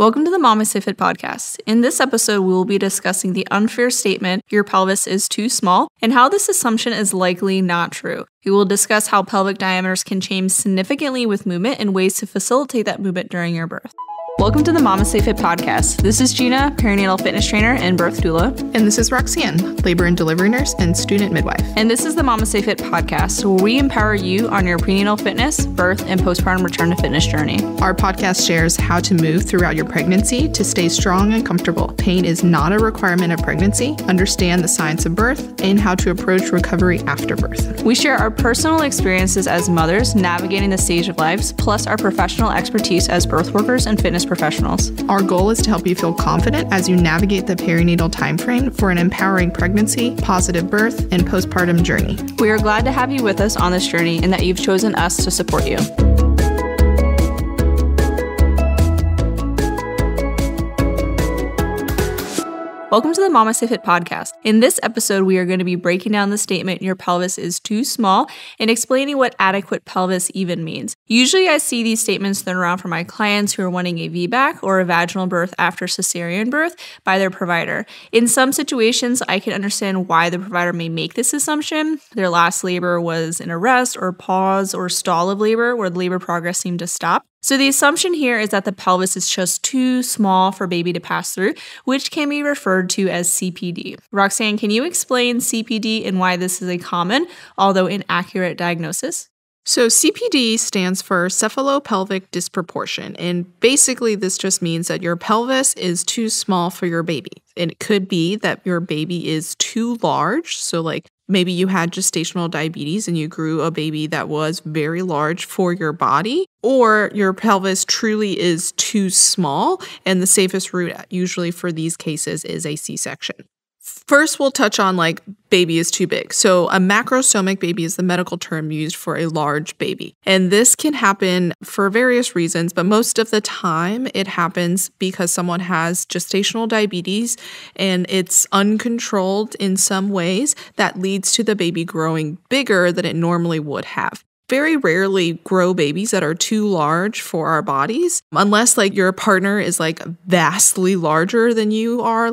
Welcome to the MamasteFit podcast. In this episode, we will be discussing the unfair statement, your pelvis is too small, and how this assumption is likely not true. We will discuss how pelvic diameters can change significantly with movement and ways to facilitate that movement during your birth. Welcome to the MamasteFit podcast. This is Gina, perinatal fitness trainer and birth doula. And this is Roxanne, labor and delivery nurse and student midwife. And this is the MamasteFit podcast, where we empower you on your prenatal fitness, birth, and postpartum return to fitness journey. Our podcast shares how to move throughout your pregnancy to stay strong and comfortable. Pain is not a requirement of pregnancy. Understand the science of birth and how to approach recovery after birth. We share our personal experiences as mothers navigating the stage of lives, plus our professional expertise as birth workers and fitness professionals. Our goal is to help you feel confident as you navigate the perinatal timeframe for an empowering pregnancy, positive birth, and postpartum journey. We are glad to have you with us on this journey and that you've chosen us to support you. Welcome to the MamasteFit podcast. In this episode, we are going to be breaking down the statement, your pelvis is too small, and explaining what adequate pelvis even means. Usually I see these statements thrown around for my clients who are wanting a VBAC or a vaginal birth after cesarean birth by their provider. In some situations, I can understand why the provider may make this assumption. Their last labor was an arrest or pause or stall of labor where the labor progress seemed to stop. So the assumption here is that the pelvis is just too small for baby to pass through, which can be referred to as CPD. Roxanne, can you explain CPD and why this is a common, although inaccurate diagnosis? So CPD stands for cephalopelvic disproportion, and basically this just means that your pelvis is too small for your baby. And it could be that your baby is too large, so like maybe you had gestational diabetes and you grew a baby that was very large for your body, or your pelvis truly is too small, and the safest route usually for these cases is a C-section. First, we'll touch on baby is too big. So a macrosomic baby is the medical term used for a large baby. And this can happen for various reasons, but most of the time it happens because someone has gestational diabetes and it's uncontrolled in some ways that leads to the baby growing bigger than it normally would have. Very rarely grow babies that are too large for our bodies, unless your partner is vastly larger than you are,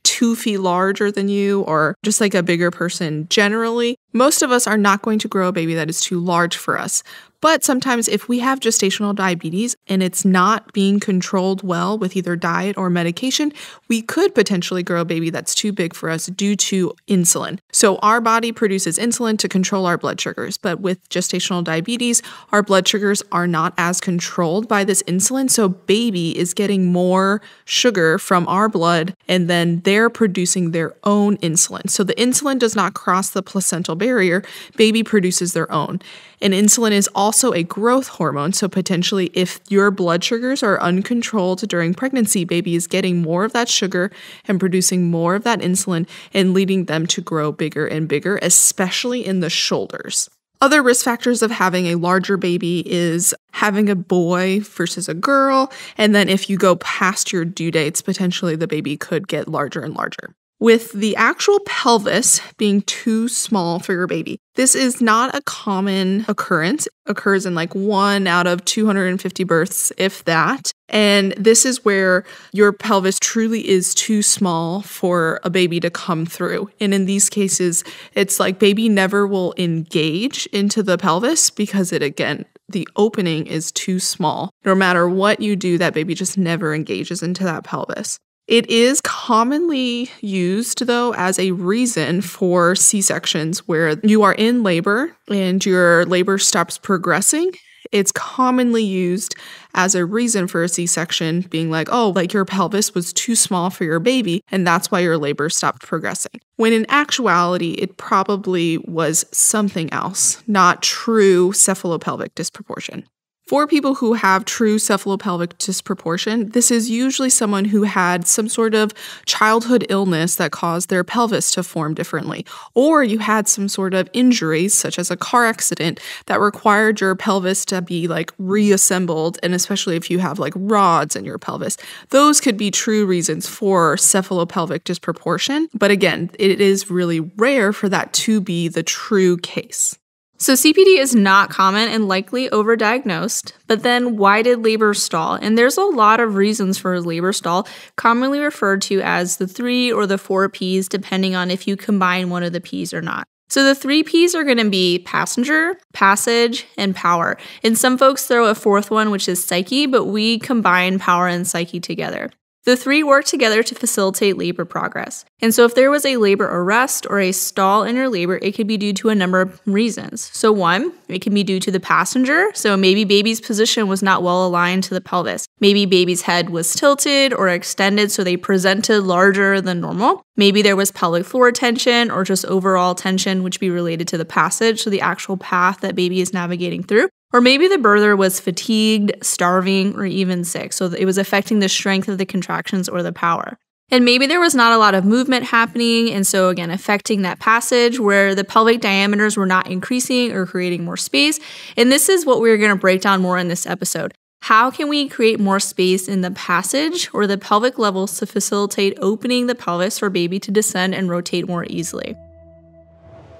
2 feet larger than you, or just a bigger person generally. Most of us are not going to grow a baby that is too large for us. But sometimes if we have gestational diabetes and it's not being controlled well with either diet or medication, we could potentially grow a baby that's too big for us due to insulin. So our body produces insulin to control our blood sugars, but with gestational diabetes, our blood sugars are not as controlled by this insulin. So baby is getting more sugar from our blood and then they're producing their own insulin. So the insulin does not cross the placental barrier, baby produces their own. And insulin is also a growth hormone, so potentially if your blood sugars are uncontrolled during pregnancy, baby is getting more of that sugar and producing more of that insulin and leading them to grow bigger and bigger, especially in the shoulders. Other risk factors of having a larger baby is having a boy versus a girl, and then if you go past your due dates, potentially the baby could get larger and larger. With the actual pelvis being too small for your baby, this is not a common occurrence. It occurs in 1 out of 250 births, if that. And this is where your pelvis truly is too small for a baby to come through. And in these cases, it's baby never will engage into the pelvis because the opening is too small. No matter what you do, that baby just never engages into that pelvis. It is commonly used, though, as a reason for C-sections where you are in labor and your labor stops progressing. It's commonly used as a reason for a C-section being your pelvis was too small for your baby, and that's why your labor stopped progressing. When in actuality, it probably was something else, not true cephalopelvic disproportion. For people who have true cephalopelvic disproportion, this is usually someone who had some sort of childhood illness that caused their pelvis to form differently, or you had some sort of injuries, such as a car accident, that required your pelvis to be reassembled, and especially if you have rods in your pelvis. Those could be true reasons for cephalopelvic disproportion, but again, it is really rare for that to be the true case. So CPD is not common and likely overdiagnosed, but then why did labor stall? And there's a lot of reasons for labor stall, commonly referred to as the 3 or the 4 Ps, depending on if you combine one of the Ps or not. So the 3 Ps are going to be passenger, passage, and power. And some folks throw a 4th one, which is psyche, but we combine power and psyche together. The 3 work together to facilitate labor progress. And so if there was a labor arrest or a stall in your labor, it could be due to a number of reasons. So 1, it can be due to the passenger. So maybe baby's position was not well aligned to the pelvis. Maybe baby's head was tilted or extended, so they presented larger than normal. Maybe there was pelvic floor tension or just overall tension, which would be related to the passage, so the actual path that baby is navigating through. Or maybe the birther was fatigued, starving, or even sick, so it was affecting the strength of the contractions or the power. And maybe there was not a lot of movement happening, and so again, affecting that passage where the pelvic diameters were not increasing or creating more space. And this is what we're going to break down more in this episode. How can we create more space in the passage or the pelvic levels to facilitate opening the pelvis for baby to descend and rotate more easily?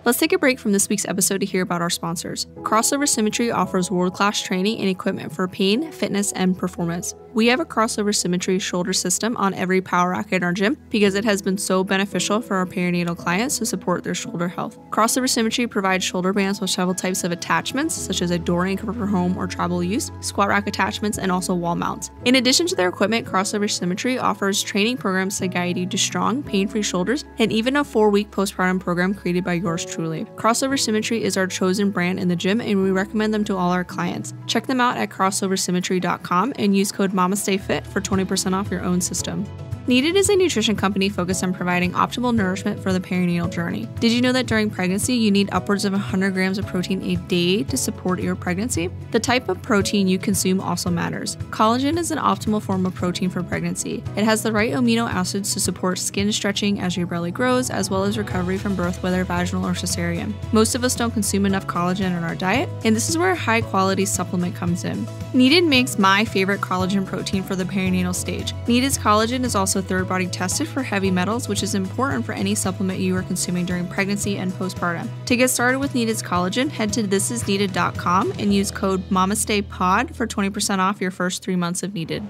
Let's take a break from this week's episode to hear about our sponsors. Crossover Symmetry offers world-class training and equipment for pain, fitness, and performance. We have a Crossover Symmetry shoulder system on every power rack in our gym because it has been so beneficial for our perinatal clients to support their shoulder health. Crossover Symmetry provides shoulder bands with several types of attachments, such as a door anchor for home or travel use, squat rack attachments, and also wall mounts. In addition to their equipment, Crossover Symmetry offers training programs to guide you to strong, pain-free shoulders, and even a 4-week postpartum program created by yours truly. Crossover Symmetry is our chosen brand in the gym, and we recommend them to all our clients. Check them out at crossoversymmetry.com and use code MamasteFit for 20% off your own system. Needed is a nutrition company focused on providing optimal nourishment for the perinatal journey. Did you know that during pregnancy, you need upwards of 100 grams of protein a day to support your pregnancy? The type of protein you consume also matters. Collagen is an optimal form of protein for pregnancy. It has the right amino acids to support skin stretching as your belly grows, as well as recovery from birth, whether vaginal or cesarean. Most of us don't consume enough collagen in our diet, and this is where a high-quality supplement comes in. Needed makes my favorite collagen protein for the perinatal stage. Needed's collagen is also third-party tested for heavy metals, which is important for any supplement you are consuming during pregnancy and postpartum. To get started with Needed's collagen, head to thisisneeded.com and use code MamastePod for 20% off your first 3 months of Needed.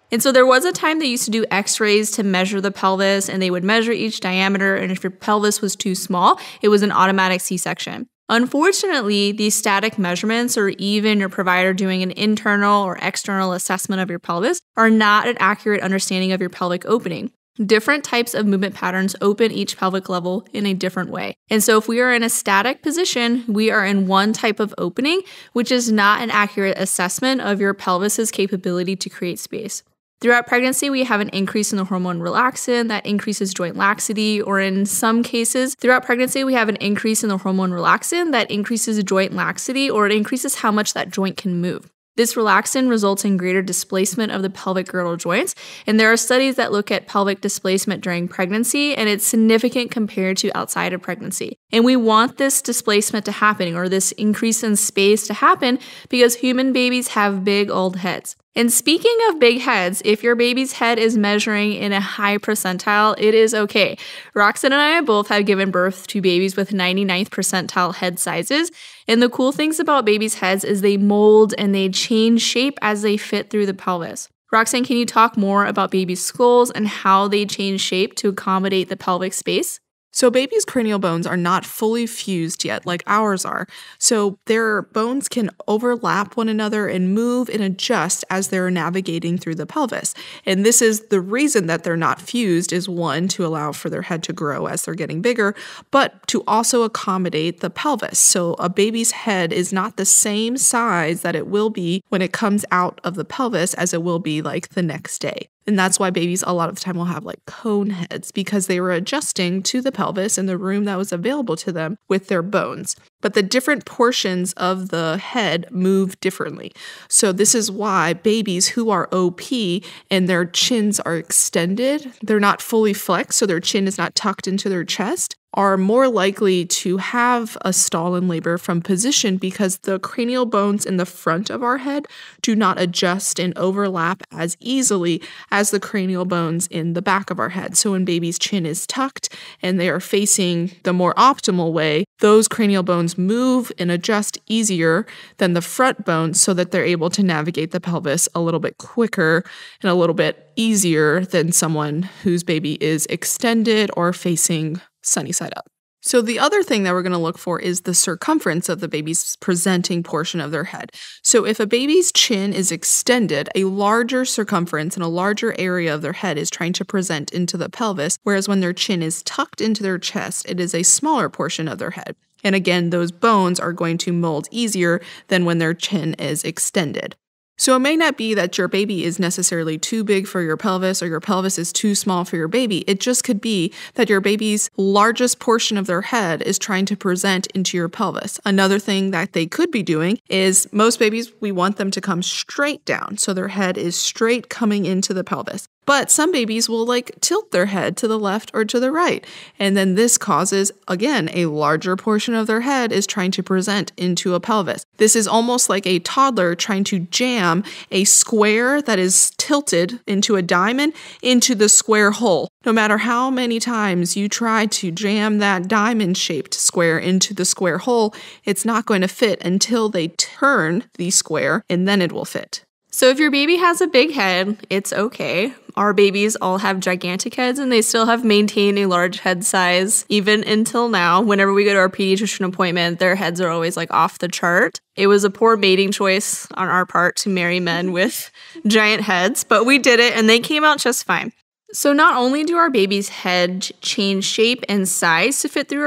And so there was a time they used to do x-rays to measure the pelvis, and they would measure each diameter, and if your pelvis was too small, it was an automatic C-section. Unfortunately, these static measurements, or even your provider doing an internal or external assessment of your pelvis, are not an accurate understanding of your pelvic opening. Different types of movement patterns open each pelvic level in a different way. And so if we are in a static position, we are in one type of opening, which is not an accurate assessment of your pelvis's capability to create space. Throughout pregnancy, we have an increase in the hormone relaxin that increases joint laxity, or in some cases, throughout pregnancy, we have an increase in the hormone relaxin that increases joint laxity, or it increases how much that joint can move. This relaxin results in greater displacement of the pelvic girdle joints, and there are studies that look at pelvic displacement during pregnancy, and it's significant compared to outside of pregnancy. And we want this displacement to happen, or this increase in space to happen, because human babies have big old heads. And speaking of big heads, if your baby's head is measuring in a high percentile, it is okay. Roxanne and I both have given birth to babies with 99th percentile head sizes. And the cool things about babies' heads is they mold and they change shape as they fit through the pelvis. Roxanne, can you talk more about babies' skulls and how they change shape to accommodate the pelvic space? So babies' cranial bones are not fully fused yet like ours are. So their bones can overlap one another and move and adjust as they're navigating through the pelvis. And this is the reason that they're not fused is, one, to allow for their head to grow as they're getting bigger, but to also accommodate the pelvis. So a baby's head is not the same size that it will be when it comes out of the pelvis as it will be like the next day. And that's why babies a lot of the time will have like cone heads, because they were adjusting to the pelvis and the room that was available to them with their bones. But the different portions of the head move differently. So this is why babies who are OP and their chins are extended, they're not fully flexed, so their chin is not tucked into their chest, are more likely to have a stall in labor from position, because the cranial bones in the front of our head do not adjust and overlap as easily as the cranial bones in the back of our head. So when baby's chin is tucked and they are facing the more optimal way, those cranial bones move and adjust easier than the front bones so that they're able to navigate the pelvis a little bit quicker and a little bit easier than someone whose baby is extended or facing sunny side up. So the other thing that we're going to look for is the circumference of the baby's presenting portion of their head. So if a baby's chin is extended, a larger circumference and a larger area of their head is trying to present into the pelvis, whereas when their chin is tucked into their chest, it is a smaller portion of their head. And again, those bones are going to mold easier than when their chin is extended. So it may not be that your baby is necessarily too big for your pelvis or your pelvis is too small for your baby. It just could be that your baby's largest portion of their head is trying to present into your pelvis. Another thing that they could be doing is most babies, we want them to come straight down. So their head is straight coming into the pelvis. But some babies will tilt their head to the left or to the right. And then this causes, again, a larger portion of their head is trying to present into a pelvis. This is almost like a toddler trying to jam a square that is tilted into a diamond into the square hole. No matter how many times you try to jam that diamond-shaped square into the square hole, it's not going to fit until they turn the square, and then it will fit. So if your baby has a big head, it's okay. Our babies all have gigantic heads and they still have maintained a large head size even until now. Whenever we go to our pediatrician appointment, their heads are always off the chart. It was a poor mating choice on our part to marry men with giant heads, but we did it and they came out just fine. So not only do our baby's head change shape and size to fit through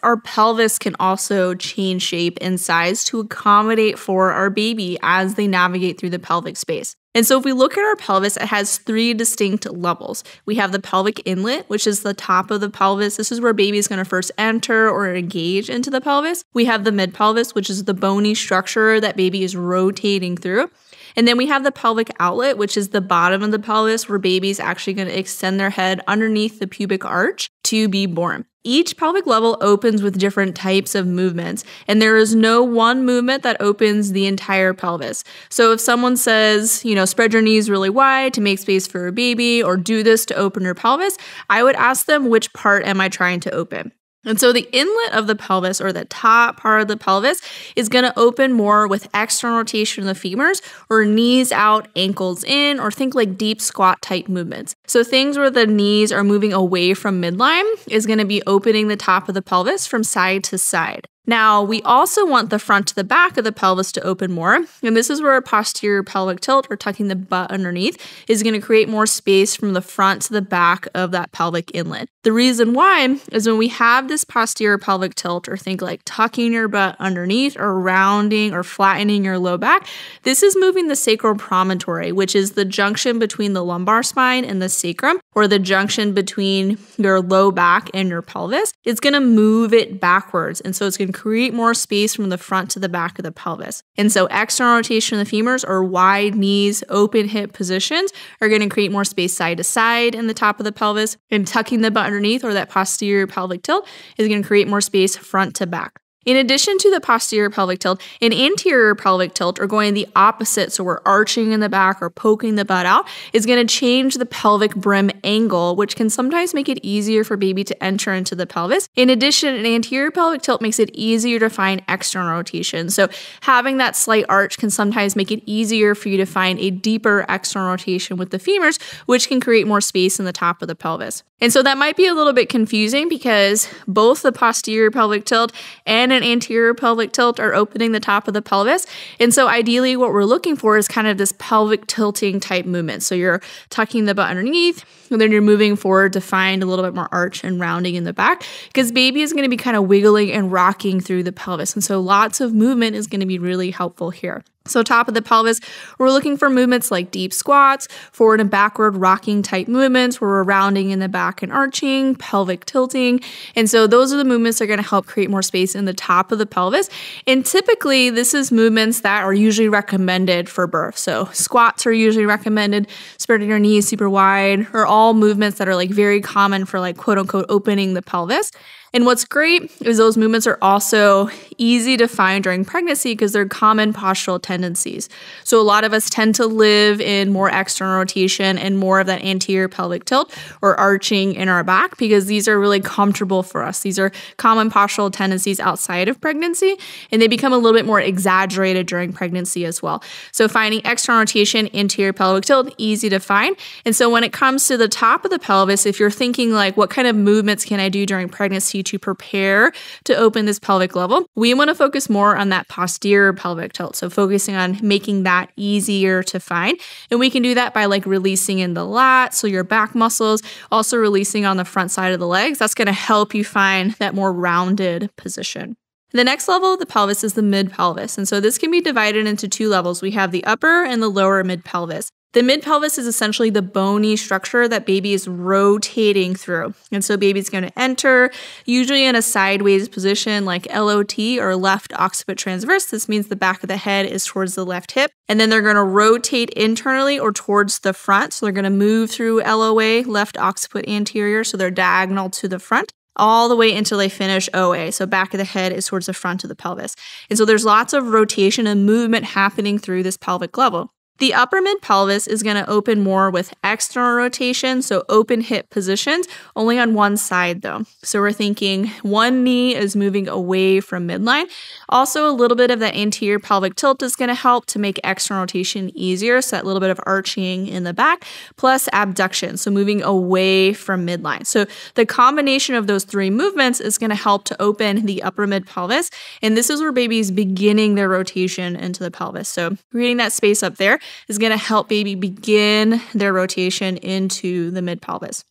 our pelvis can also change shape and size to accommodate for our baby as they navigate through the pelvic space. And so if we look at our pelvis, it has 3 distinct levels. We have the pelvic inlet, which is the top of the pelvis. This is where baby is going to first enter or engage into the pelvis. We have the mid-pelvis, which is the bony structure that baby is rotating through. And then we have the pelvic outlet, which is the bottom of the pelvis where baby's actually going to extend their head underneath the pubic arch to be born. Each pelvic level opens with different types of movements, and there is no one movement that opens the entire pelvis. So if someone says, spread your knees really wide to make space for a baby, or do this to open your pelvis, I would ask them, which part am I trying to open? And so the inlet of the pelvis, or the top part of the pelvis, is going to open more with external rotation of the femurs, or knees out, ankles in, or think deep squat type movements. So things where the knees are moving away from midline is going to be opening the top of the pelvis from side to side. Now, we also want the front to the back of the pelvis to open more, and this is where a posterior pelvic tilt, or tucking the butt underneath, is going to create more space from the front to the back of that pelvic inlet. The reason why is when we have this posterior pelvic tilt, or think tucking your butt underneath, or rounding or flattening your low back, this is moving the sacral promontory, which is the junction between the lumbar spine and the sacrum, or the junction between your low back and your pelvis. It's going to move it backwards, and so it's going to create more space from the front to the back of the pelvis. And so external rotation of the femurs, or wide knees, open hip positions, are going to create more space side to side in the top of the pelvis, and tucking the butt underneath, or that posterior pelvic tilt, is going to create more space front to back. In addition to the posterior pelvic tilt, an anterior pelvic tilt, or going the opposite, so we're arching in the back or poking the butt out, is going to change the pelvic brim angle, which can sometimes make it easier for baby to enter into the pelvis. In addition, an anterior pelvic tilt makes it easier to find external rotation. So having that slight arch can sometimes make it easier for you to find a deeper external rotation with the femurs, which can create more space in the top of the pelvis. And so that might be a little bit confusing because both the posterior pelvic tilt and an anterior pelvic tilt are opening the top of the pelvis. And so ideally what we're looking for is kind of this pelvic tilting type movement. So you're tucking the butt underneath, and then you're moving forward to find a little bit more arch and rounding in the back, because baby is going to be kind of wiggling and rocking through the pelvis. And so lots of movement is going to be really helpful here. So top of the pelvis, we're looking for movements like deep squats, forward and backward rocking type movements where we're rounding in the back and arching, pelvic tilting. And so those are the movements that are going to help create more space in the top of the pelvis. And typically this is movements that are usually recommended for birth. So squats are usually recommended, spreading your knees super wide, or all movements that are very common for quote unquote opening the pelvis. And what's great is those movements are also easy to find during pregnancy because they're common postural tendencies. So a lot of us tend to live in more external rotation and more of that anterior pelvic tilt or arching in our back because these are really comfortable for us. These are common postural tendencies outside of pregnancy, and they become a little bit more exaggerated during pregnancy as well. So finding external rotation, anterior pelvic tilt, easy to find. And so when it comes to the top of the pelvis, if you're thinking like, what kind of movements can I do during pregnancy to prepare to open this pelvic level, we want to focus more on that posterior pelvic tilt. So focusing on making that easier to find. And we can do that by like releasing in the lat, so your back muscles, also releasing on the front side of the legs. That's going to help you find that more rounded position. The next level of the pelvis is the mid-pelvis. And so this can be divided into two levels. We have the upper and the lower mid-pelvis. The mid-pelvis is essentially the bony structure that baby is rotating through. And so baby's going to enter, usually in a sideways position like LOT or left occiput transverse. This means the back of the head is towards the left hip. And then they're going to rotate internally or towards the front. So they're going to move through LOA, left occiput anterior. So they're diagonal to the front, all the way until they finish OA. So back of the head is towards the front of the pelvis. And so there's lots of rotation and movement happening through this pelvic level. The upper mid-pelvis is going to open more with external rotation, so open hip positions, only on one side though. So we're thinking one knee is moving away from midline. Also, a little bit of that anterior pelvic tilt is going to help to make external rotation easier, so that little bit of arching in the back, plus abduction, so moving away from midline. So the combination of those three movements is going to help to open the upper mid-pelvis, and this is where baby's beginning their rotation into the pelvis. So creating that space up there is going to help baby begin their rotation into the mid-pelvis.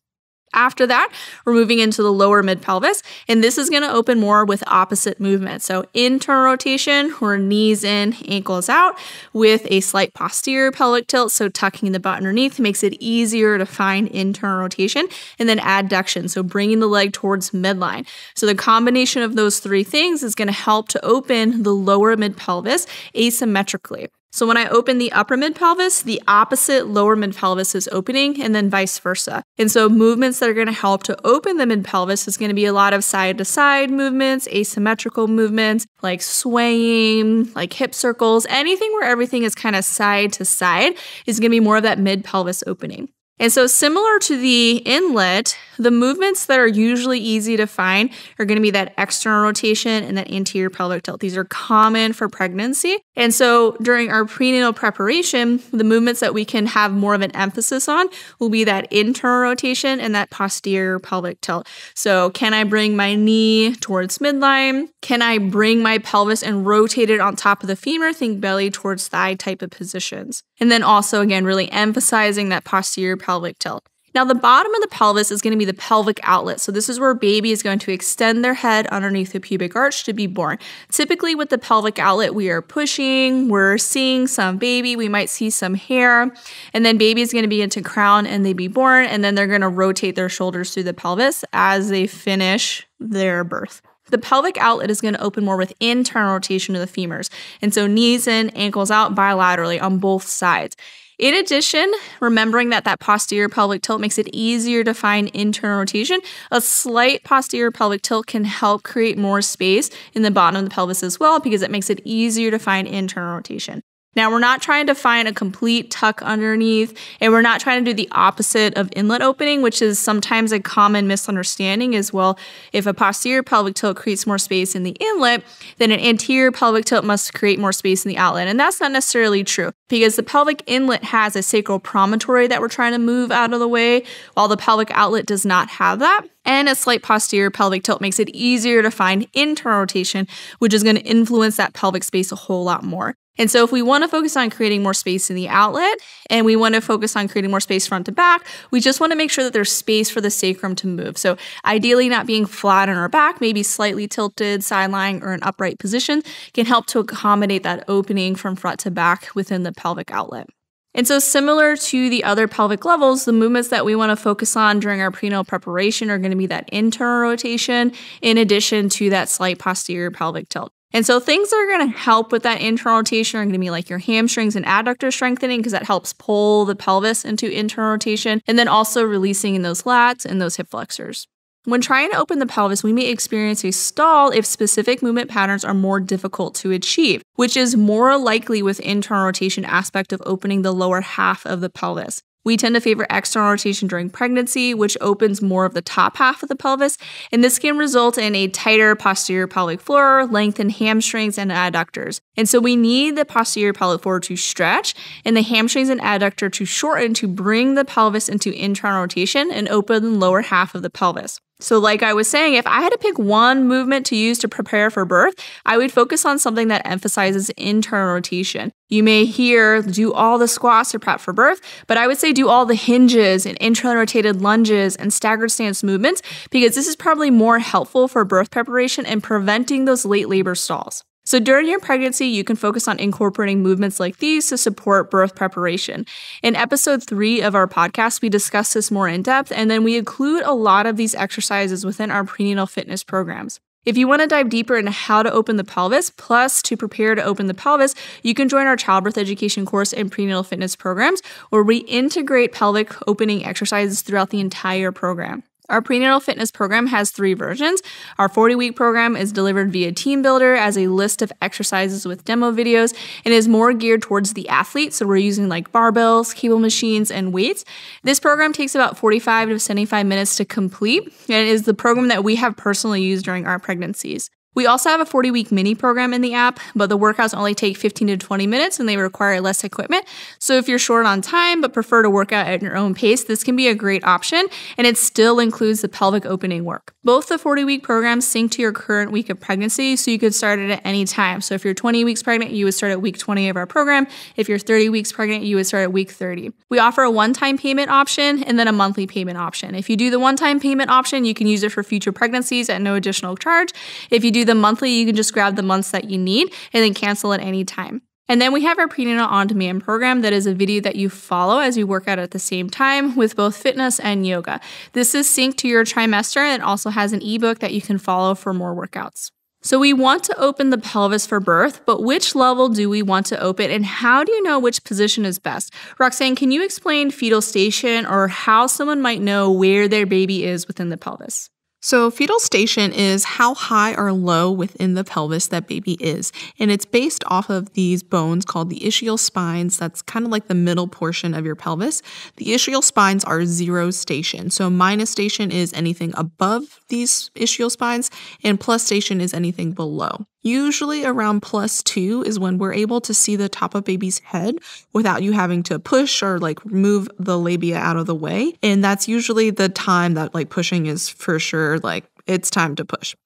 After that, we're moving into the lower mid-pelvis, and this is going to open more with opposite movement. So internal rotation, or knees in, ankles out, with a slight posterior pelvic tilt, so tucking the butt underneath makes it easier to find internal rotation, and then adduction, so bringing the leg towards midline. So the combination of those three things is going to help to open the lower mid-pelvis asymmetrically. So when I open the upper mid-pelvis, the opposite lower mid-pelvis is opening, and then vice versa. And so movements that are going to help to open the mid-pelvis is going to be a lot of side-to-side movements, asymmetrical movements, like swaying, like hip circles, anything where everything is kind of side to side is going to be more of that mid-pelvis opening. And so similar to the inlet, the movements that are usually easy to find are going to be that external rotation and that anterior pelvic tilt. These are common for pregnancy. And so during our prenatal preparation, the movements that we can have more of an emphasis on will be that internal rotation and that posterior pelvic tilt. So can I bring my knee towards midline? Can I bring my pelvis and rotate it on top of the femur? Think belly towards thigh type of positions. And then also, again, really emphasizing that posterior pelvic tilt. Now, the bottom of the pelvis is going to be the pelvic outlet. So this is where baby is going to extend their head underneath the pubic arch to be born. Typically with the pelvic outlet, we are pushing, we're seeing some baby, we might see some hair, and then baby is going to begin to crown and they be born, and then they're going to rotate their shoulders through the pelvis as they finish their birth. The pelvic outlet is going to open more with internal rotation of the femurs. And so knees in, ankles out bilaterally on both sides. In addition, remembering that posterior pelvic tilt makes it easier to find internal rotation, a slight posterior pelvic tilt can help create more space in the bottom of the pelvis as well because it makes it easier to find internal rotation. Now, we're not trying to find a complete tuck underneath, and we're not trying to do the opposite of inlet opening, which is sometimes a common misunderstanding as well. If a posterior pelvic tilt creates more space in the inlet, then an anterior pelvic tilt must create more space in the outlet. And that's not necessarily true because the pelvic inlet has a sacral promontory that we're trying to move out of the way, while the pelvic outlet does not have that. And a slight posterior pelvic tilt makes it easier to find internal rotation, which is going to influence that pelvic space a whole lot more. And so if we want to focus on creating more space in the outlet and we want to focus on creating more space front to back, we just want to make sure that there's space for the sacrum to move. So ideally not being flat on our back, maybe slightly tilted, sideline, or an upright position can help to accommodate that opening from front to back within the pelvic outlet. And so similar to the other pelvic levels, the movements that we want to focus on during our prenatal preparation are going to be that internal rotation in addition to that slight posterior pelvic tilt. And so things that are going to help with that internal rotation are going to be like your hamstrings and adductor strengthening because that helps pull the pelvis into internal rotation, and then also releasing in those lats and those hip flexors. When trying to open the pelvis, we may experience a stall if specific movement patterns are more difficult to achieve, which is more likely with internal rotation aspect of opening the lower half of the pelvis. We tend to favor external rotation during pregnancy, which opens more of the top half of the pelvis, and this can result in a tighter posterior pelvic floor, lengthened hamstrings, and adductors. And so we need the posterior pelvic floor to stretch and the hamstrings and adductor to shorten to bring the pelvis into internal rotation and open the lower half of the pelvis. So like I was saying, if I had to pick one movement to use to prepare for birth, I would focus on something that emphasizes internal rotation. You may hear do all the squats to prep for birth, but I would say do all the hinges and internally rotated lunges and staggered stance movements because this is probably more helpful for birth preparation and preventing those late labor stalls. So during your pregnancy, you can focus on incorporating movements like these to support birth preparation. In episode 3 of our podcast, we discuss this more in depth, and then we include a lot of these exercises within our prenatal fitness programs. If you want to dive deeper into how to open the pelvis, plus to prepare to open the pelvis, you can join our childbirth education course and prenatal fitness programs, where we integrate pelvic opening exercises throughout the entire program. Our prenatal fitness program has 3 versions. Our 40-week program is delivered via Team Builder as a list of exercises with demo videos and is more geared towards the athlete. So we're using like barbells, cable machines, and weights. This program takes about 45 to 75 minutes to complete, and it is the program that we have personally used during our pregnancies. We also have a 40-week mini program in the app, but the workouts only take 15 to 20 minutes and they require less equipment. So if you're short on time but prefer to work out at your own pace, this can be a great option, and it still includes the pelvic opening work. Both the 40-week programs sync to your current week of pregnancy, so you could start it at any time. So if you're 20 weeks pregnant, you would start at week 20 of our program. If you're 30 weeks pregnant, you would start at week 30. We offer a one-time payment option and then a monthly payment option. If you do the one-time payment option, you can use it for future pregnancies at no additional charge. If you do the monthly, you can just grab the months that you need and then cancel at any time. And then we have our prenatal on-demand program that is a video that you follow as you work out at the same time with both fitness and yoga. This is synced to your trimester and also has an ebook that you can follow for more workouts. So we want to open the pelvis for birth, but which level do we want to open and how do you know which position is best? Roxanne, can you explain fetal station or how someone might know where their baby is within the pelvis? So fetal station is how high or low within the pelvis that baby is. And it's based off of these bones called the ischial spines. That's kind of like the middle portion of your pelvis. The ischial spines are 0 station. So minus station is anything above these ischial spines, and plus station is anything below. Usually around +2 is when we're able to see the top of baby's head without you having to push or like move the labia out of the way. And that's usually the time that like pushing is for sure, like it's time to push.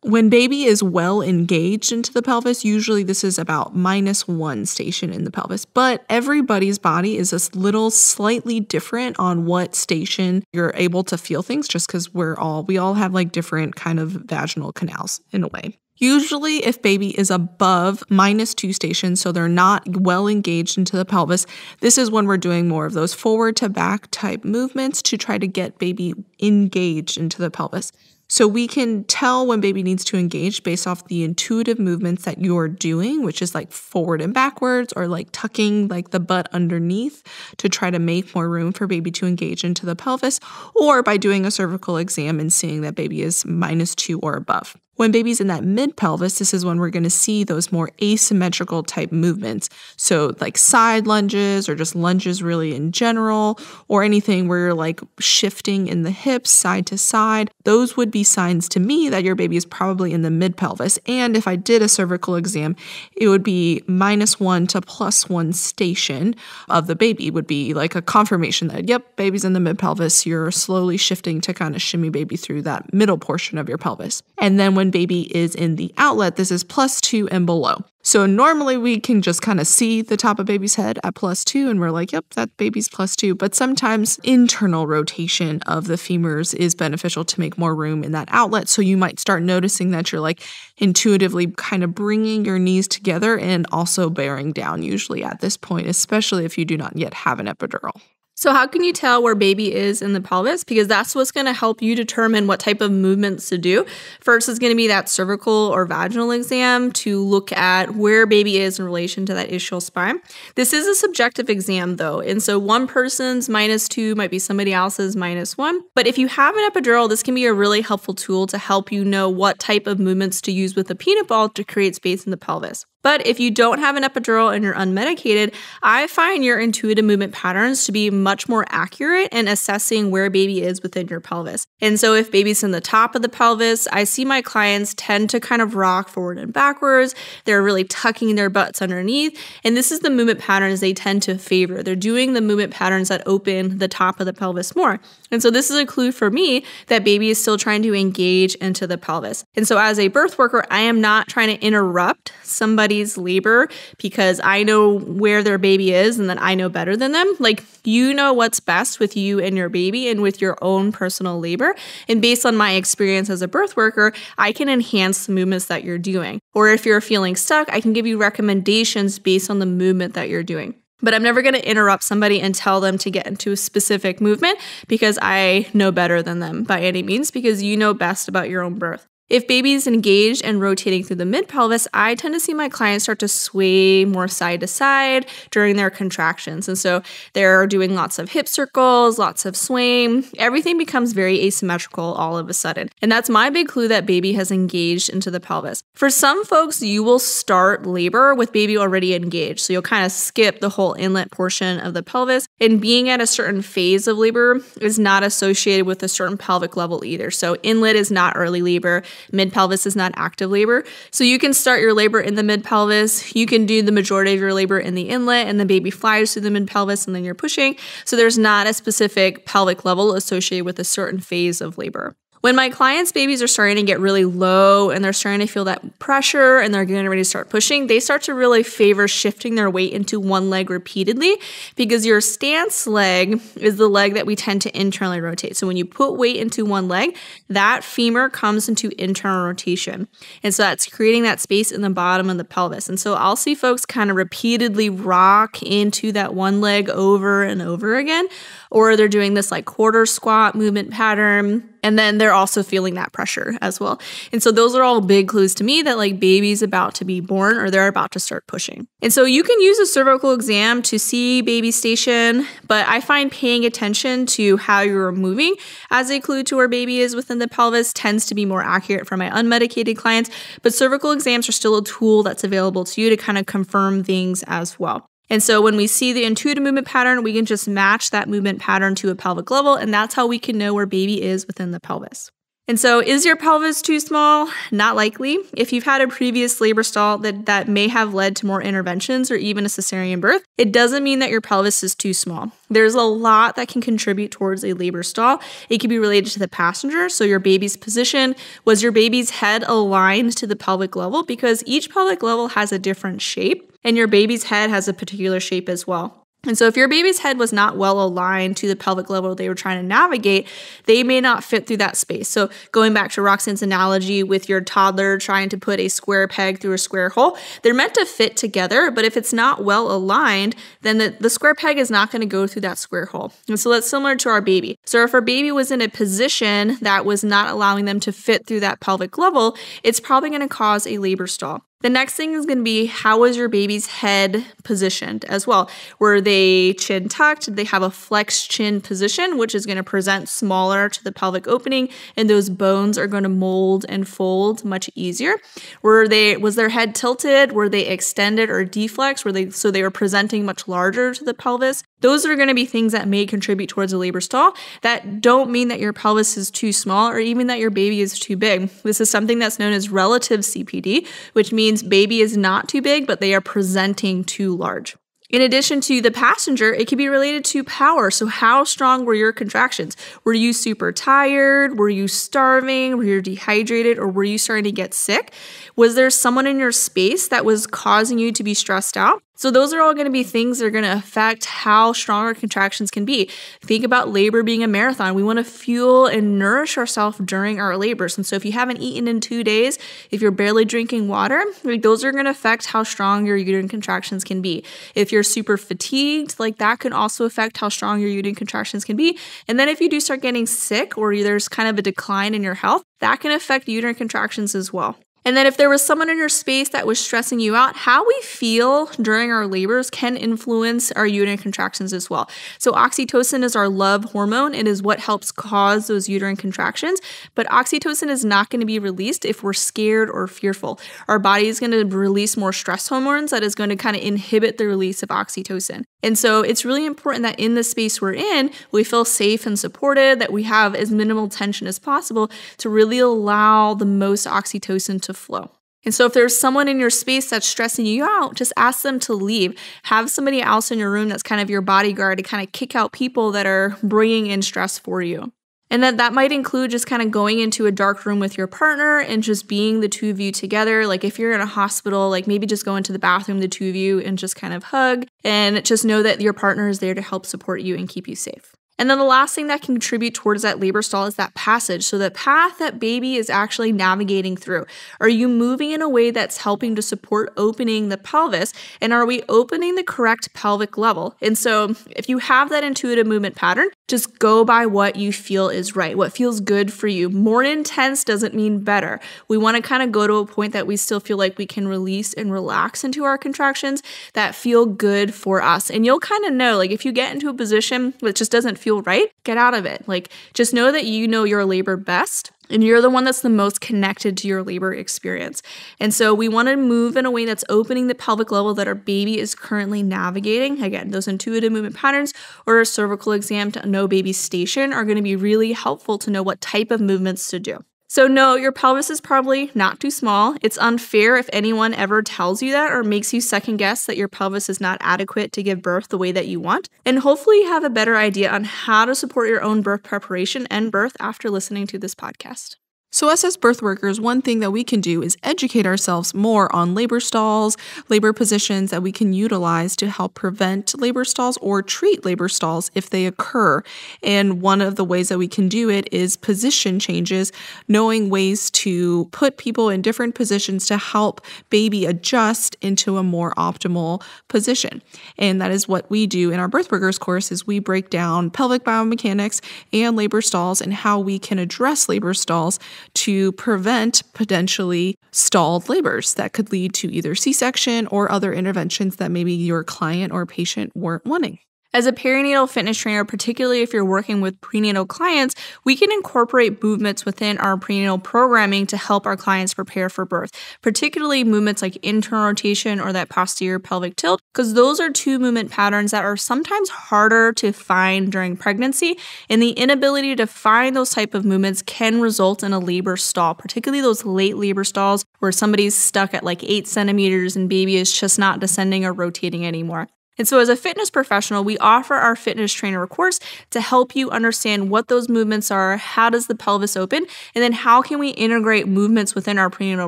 When baby is well engaged into the pelvis, usually this is about -1 station in the pelvis, but everybody's body is a little slightly different on what station you're able to feel things just because we all have like different kind of vaginal canals in a way. Usually if baby is above -2 stations, so they're not well engaged into the pelvis, this is when we're doing more of those forward to back type movements to try to get baby engaged into the pelvis. So we can tell when baby needs to engage based off the intuitive movements that you're doing, which is like forward and backwards or like tucking like the butt underneath to try to make more room for baby to engage into the pelvis, or by doing a cervical exam and seeing that baby is -2 or above. When baby's in that mid-pelvis, this is when we're going to see those more asymmetrical type movements. So like side lunges or just lunges really in general, or anything where you're like shifting in the hips side to side. Those would be signs to me that your baby is probably in the mid-pelvis. And if I did a cervical exam, it would be -1 to +1 station of the baby would be like a confirmation that, yep, baby's in the mid-pelvis. You're slowly shifting to kind of shimmy baby through that middle portion of your pelvis. And then when baby is in the outlet, this is +2 and below. So normally we can just kind of see the top of baby's head at +2 and we're like, yep, that baby's +2. But sometimes internal rotation of the femurs is beneficial to make more room in that outlet. So you might start noticing that you're like intuitively kind of bringing your knees together and also bearing down usually at this point, especially if you do not yet have an epidural. So how can you tell where baby is in the pelvis? Because that's what's going to help you determine what type of movements to do. First is going to be that cervical or vaginal exam to look at where baby is in relation to that ischial spine. This is a subjective exam though. And so one person's -2 might be somebody else's -1. But if you have an epidural, this can be a really helpful tool to help you know what type of movements to use with a peanut ball to create space in the pelvis. But if you don't have an epidural and you're unmedicated, I find your intuitive movement patterns to be much more accurate in assessing where baby is within your pelvis. And so if baby's in the top of the pelvis, I see my clients tend to kind of rock forward and backwards. They're really tucking their butts underneath. And this is the movement patterns they tend to favor. They're doing the movement patterns that open the top of the pelvis more. And so this is a clue for me that baby is still trying to engage into the pelvis. And so as a birth worker, I am not trying to interrupt somebody's labor because I know where their baby is and that I know better than them. Like, you know what's best with you and your baby and with your own personal labor. And based on my experience as a birth worker, I can enhance the movements that you're doing. Or if you're feeling stuck, I can give you recommendations based on the movement that you're doing. But I'm never going to interrupt somebody and tell them to get into a specific movement because I know better than them by any means, because you know best about your own birth. If baby is engaged and rotating through the mid-pelvis, I tend to see my clients start to sway more side to side during their contractions. And so they're doing lots of hip circles, lots of swaying. Everything becomes very asymmetrical all of a sudden. And that's my big clue that baby has engaged into the pelvis. For some folks, you will start labor with baby already engaged. So you'll kind of skip the whole inlet portion of the pelvis. And being at a certain phase of labor is not associated with a certain pelvic level either. So inlet is not early labor. Mid-pelvis is not active labor. So you can start your labor in the mid-pelvis. You can do the majority of your labor in the inlet and the baby flies through the mid-pelvis and then you're pushing. So there's not a specific pelvic level associated with a certain phase of labor. When my clients' babies are starting to get really low and they're starting to feel that pressure and they're getting ready to start pushing, they start to really favor shifting their weight into one leg repeatedly because your stance leg is the leg that we tend to internally rotate. So when you put weight into one leg, that femur comes into internal rotation. And so that's creating that space in the bottom of the pelvis. And so I'll see folks kind of repeatedly rock into that one leg over and over again, or they're doing this like quarter squat movement pattern. And then they're also feeling that pressure as well. And so those are all big clues to me that like baby's about to be born or they're about to start pushing. And so you can use a cervical exam to see baby station, but I find paying attention to how you're moving as a clue to where baby is within the pelvis tends to be more accurate for my unmedicated clients. But cervical exams are still a tool that's available to you to kind of confirm things as well. And so when we see the intuitive movement pattern, we can just match that movement pattern to a pelvic level, and that's how we can know where baby is within the pelvis. And so is your pelvis too small? Not likely. If you've had a previous labor stall that may have led to more interventions or even a cesarean birth, it doesn't mean that your pelvis is too small. There's a lot that can contribute towards a labor stall. It can be related to the passenger, so your baby's position. Was your baby's head aligned to the pelvic level? Because each pelvic level has a different shape, and your baby's head has a particular shape as well. And so if your baby's head was not well aligned to the pelvic level they were trying to navigate, they may not fit through that space. So going back to Roxanne's analogy with your toddler trying to put a square peg through a square hole, they're meant to fit together, but if it's not well aligned, then the square peg is not going to go through that square hole. And so that's similar to our baby. So if our baby was in a position that was not allowing them to fit through that pelvic level, it's probably going to cause a labor stall. The next thing is going to be, how was your baby's head positioned as well? Were they chin tucked? Did they have a flexed chin position, which is going to present smaller to the pelvic opening, and those bones are going to mold and fold much easier? Was their head tilted? Were they extended or deflexed? So they were presenting much larger to the pelvis? Those are going to be things that may contribute towards a labor stall that don't mean that your pelvis is too small or even that your baby is too big. This is something that's known as relative CPD, which means baby is not too big, but they are presenting too large. In addition to the passenger, it can be related to power. So how strong were your contractions? Were you super tired? Were you starving? Were you dehydrated? Or were you starting to get sick? Was there someone in your space that was causing you to be stressed out? So those are all going to be things that are going to affect how strong our contractions can be. Think about labor being a marathon. We want to fuel and nourish ourselves during our labors. And so if you haven't eaten in 2 days, if you're barely drinking water, like those are going to affect how strong your uterine contractions can be. If you're super fatigued, like that can also affect how strong your uterine contractions can be. And then if you do start getting sick or there's kind of a decline in your health, that can affect uterine contractions as well. And then if there was someone in your space that was stressing you out, how we feel during our labors can influence our uterine contractions as well. So oxytocin is our love hormone. It is what helps cause those uterine contractions. But oxytocin is not going to be released if we're scared or fearful. Our body is going to release more stress hormones that is going to kind of inhibit the release of oxytocin. And so it's really important that in the space we're in, we feel safe and supported, that we have as minimal tension as possible to really allow the most oxytocin to flow. And so if there's someone in your space that's stressing you out, just ask them to leave. Have somebody else in your room that's kind of your bodyguard to kind of kick out people that are bringing in stress for you. And that might include just kind of going into a dark room with your partner and just being the two of you together. Like if you're in a hospital, like maybe just go into the bathroom, the two of you, and just kind of hug and just know that your partner is there to help support you and keep you safe. And then the last thing that can contribute towards that labor stall is that passage. So the path that baby is actually navigating through. Are you moving in a way that's helping to support opening the pelvis? And are we opening the correct pelvic level? And so if you have that intuitive movement pattern, just go by what you feel is right, what feels good for you. More intense doesn't mean better. We want to kind of go to a point that we still feel like we can release and relax into our contractions that feel good for us. And you'll kind of know, like if you get into a position that just doesn't feel right, get out of it. Like just know that you know your labor best. And you're the one that's the most connected to your labor experience. And so we want to move in a way that's opening the pelvic level that our baby is currently navigating. Again, those intuitive movement patterns or a cervical exam to know baby's station are going to be really helpful to know what type of movements to do. So no, your pelvis is probably not too small. It's unfair if anyone ever tells you that or makes you second guess that your pelvis is not adequate to give birth the way that you want. And hopefully you have a better idea on how to support your own birth preparation and birth after listening to this podcast. So us as birth workers, one thing that we can do is educate ourselves more on labor stalls, labor positions that we can utilize to help prevent labor stalls or treat labor stalls if they occur. And one of the ways that we can do it is position changes, knowing ways to put people in different positions to help baby adjust into a more optimal position. And that is what we do in our birth workers course is we break down pelvic biomechanics and labor stalls and how we can address labor stalls to prevent potentially stalled labors that could lead to either C-section or other interventions that maybe your client or patient weren't wanting. As a perinatal fitness trainer, particularly if you're working with prenatal clients, we can incorporate movements within our prenatal programming to help our clients prepare for birth, particularly movements like internal rotation or that posterior pelvic tilt, because those are two movement patterns that are sometimes harder to find during pregnancy, and the inability to find those type of movements can result in a labor stall, particularly those late labor stalls where somebody's stuck at like 8 centimeters and baby is just not descending or rotating anymore. And so as a fitness professional, we offer our fitness trainer course to help you understand what those movements are, how does the pelvis open, and then how can we integrate movements within our prenatal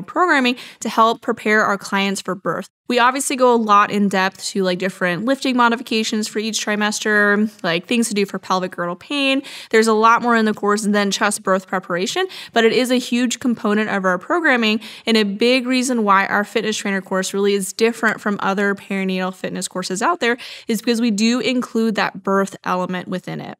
programming to help prepare our clients for birth. We obviously go a lot in depth to like different lifting modifications for each trimester, like things to do for pelvic girdle pain. There's a lot more in the course than just birth preparation, but it is a huge component of our programming and a big reason why our fitness trainer course really is different from other perinatal fitness courses out there is because we do include that birth element within it.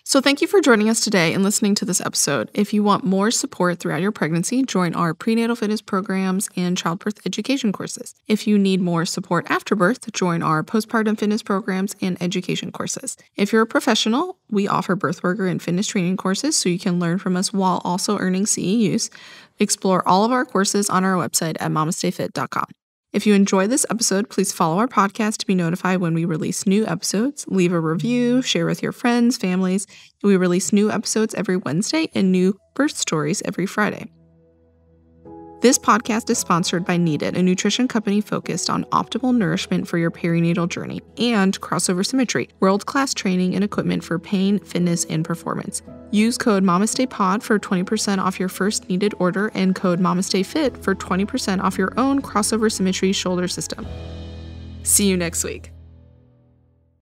So thank you for joining us today and listening to this episode. If you want more support throughout your pregnancy, join our prenatal fitness programs and childbirth education courses. If you need more support after birth, join our postpartum fitness programs and education courses. If you're a professional, we offer birth worker and fitness training courses so you can learn from us while also earning CEUs. Explore all of our courses on our website at MamasteFit.com. If you enjoyed this episode, please follow our podcast to be notified when we release new episodes. Leave a review, share with your friends, families. We release new episodes every Wednesday and new birth stories every Friday. This podcast is sponsored by Needed, a nutrition company focused on optimal nourishment for your perinatal journey, and Crossover Symmetry, world-class training and equipment for pain, fitness, and performance. Use code MamastePod for 20% off your first Needed order and code MamasteFit for 20% off your own Crossover Symmetry shoulder system. See you next week.